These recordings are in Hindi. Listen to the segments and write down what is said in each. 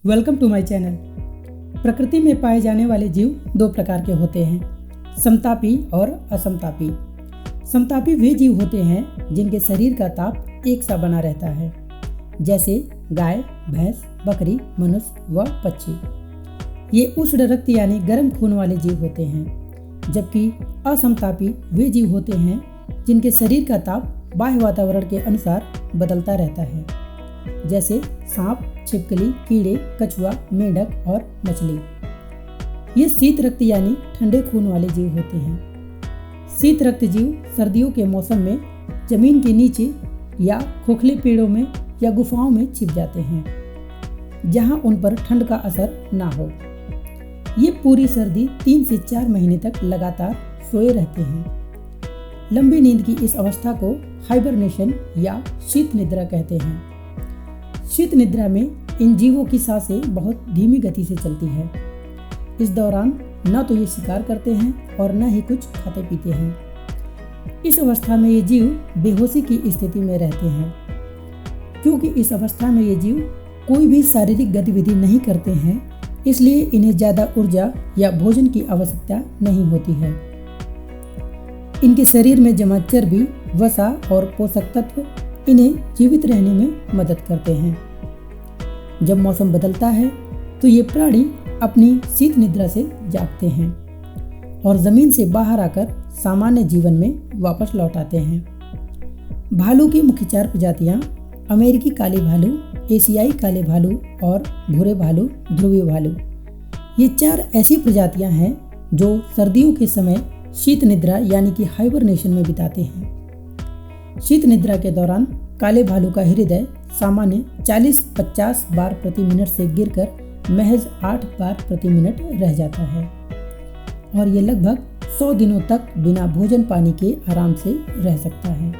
Welcome to my channel. प्रकृति में पाए जाने वाले जीव दो प्रकार के होते हैं, समतापी और असमतापी। समतापी वे जीव होते हैं जिनके शरीर का ताप एक सा बना रहता है, जैसे गाय, भैंस, बकरी, मनुष्य व पक्षी। ये उष्ण रक्त यानी गर्म खून वाले जीव होते हैं, जबकि असमतापी वे जीव होते हैं जिनके शरीर का ताप बाह्य वातावरण के अनुसार बदलता रहता है, जैसे सांप, छिपकली, कीड़े, कछुआ, मेंढक और मछली। ये शीत रक्त यानी ठंडे खून वाले जीव होते हैं। शीत रक्त जीव सर्दियों के मौसम में जमीन के नीचे या खोखले पेड़ों में या गुफाओं में छिप जाते हैं, जहां उन पर ठंड का असर ना हो। ये पूरी सर्दी 3 से 4 महीने तक लगातार सोए रहते हैं। लंबी नींद की इस अवस्था को हाइबरनेशन या शीत निद्रा कहते हैं। शीत निद्रा में इन जीवों की सांसें बहुत धीमी गति से चलती है। इस दौरान न तो ये शिकार करते हैं और न ही कुछ खाते पीते हैं। इस अवस्था में ये जीव बेहोशी की स्थिति में रहते हैं। क्योंकि इस अवस्था में ये जीव कोई भी शारीरिक गतिविधि नहीं करते हैं, इसलिए इन्हें ज़्यादा ऊर्जा या भोजन की आवश्यकता नहीं होती है। इनके शरीर में जमा चर्बी, वसा और पोषक तत्व इन्हें जीवित रहने में मदद करते हैं। जब मौसम बदलता है तो ये प्राणी अपनी शीत निद्रा से जागते हैं और जमीन से बाहर आकर सामान्य जीवन में वापस लौट आते हैं। भालू की मुख्य 4 प्रजातियां अमेरिकी काले भालू, एशियाई काले भालू और भूरे भालू, ध्रुवीय भालू। ये 4 ऐसी प्रजातियां हैं जो सर्दियों के समय शीत निद्रा यानी कि हाइबरनेशन में बिताते हैं। शीत निद्रा के दौरान काले भालू का हृदय सामान्य 40-50 बार प्रति मिनट से गिरकर महज 8 बार प्रति मिनट रह जाता है और ये लगभग 100 दिनों तक बिना भोजन पानी के आराम से रह सकता है।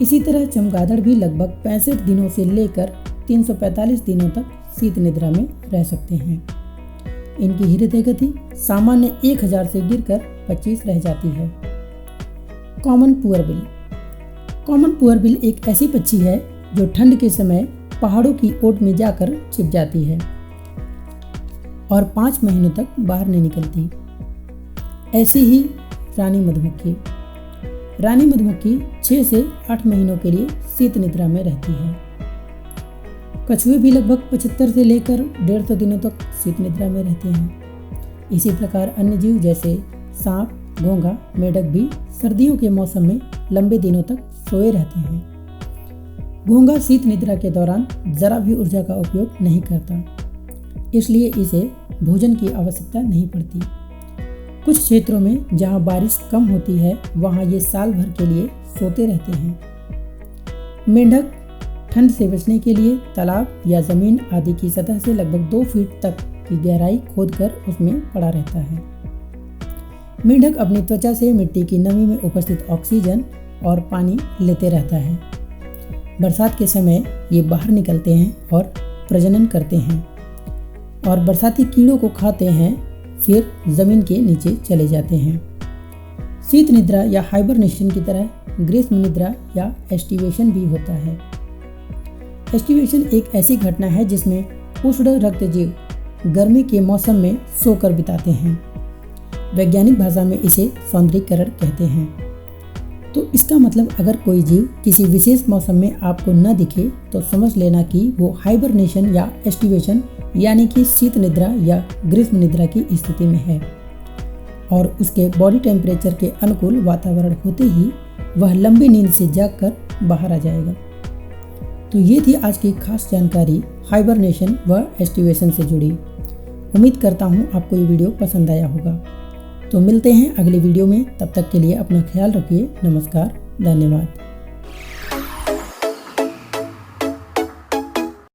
इसी तरह चमगादड़ भी लगभग 65 दिनों से लेकर 345 दिनों तक शीत निद्रा में रह सकते हैं। इनकी हृदय गति सामान्य 1000 से गिरकर 25 रह जाती है। Common poor bill. Common poor bill एक ऐसी पक्षी है जो ठंड के समय पहाड़ों की ओट में जाकर छिप जाती है और 5 महीनों तक बाहर नहीं निकलती। ऐसे ही रानी मधुमक्खी। रानी मधुमक्खी 6 से 8 महीनों के लिए शीत निद्रा में रहती है। कछुए भी लगभग 75 से लेकर 150 दिनों तक शीत निद्रा में रहते हैं। इसी प्रकार अन्य जीव जैसे सांप, घोंघा, मेंढक भी सर्दियों के मौसम में लंबे दिनों तक सोए रहते हैं। घोंघा शीत निद्रा के दौरान जरा भी ऊर्जा का उपयोग नहीं करता, इसलिए इसे भोजन की आवश्यकता नहीं पड़ती। कुछ क्षेत्रों में जहां बारिश कम होती है वहां ये साल भर के लिए सोते रहते हैं। मेंढक ठंड से बचने के लिए तालाब या जमीन आदि की सतह से लगभग 2 फीट तक की गहराई खोदकर उसमें पड़ा रहता है। मेंढक अपनी त्वचा से मिट्टी की नमी में उपस्थित ऑक्सीजन और पानी लेते रहता है। बरसात के समय ये बाहर निकलते हैं और प्रजनन करते हैं और बरसाती कीड़ों को खाते हैं, फिर जमीन के नीचे चले जाते हैं। शीत निद्रा या हाइबरनेशन की तरह ग्रीष्म निद्रा या एस्टिवेशन भी होता है। एस्टिवेशन एक ऐसी घटना है जिसमें उष्ण रक्त जीव गर्मी के मौसम में सोकर बिताते हैं। वैज्ञानिक भाषा में इसे सौंदर्यीकरण कहते हैं। तो इसका मतलब अगर कोई जीव किसी विशेष मौसम में आपको न दिखे तो समझ लेना कि वो हाइबरनेशन या एस्टिवेशन यानी कि शीत निद्रा या ग्रीष्म निद्रा की स्थिति में है और उसके बॉडी टेम्परेचर के अनुकूल वातावरण होते ही वह लंबी नींद से जागकर बाहर आ जाएगा। तो ये थी आज की खास जानकारी हाइबरनेशन व एस्टिवेशन से जुड़ी। उम्मीद करता हूँ आपको ये वीडियो पसंद आया होगा। तो मिलते हैं अगले वीडियो में, तब तक के लिए अपना ख्याल रखिए। नमस्कार, धन्यवाद।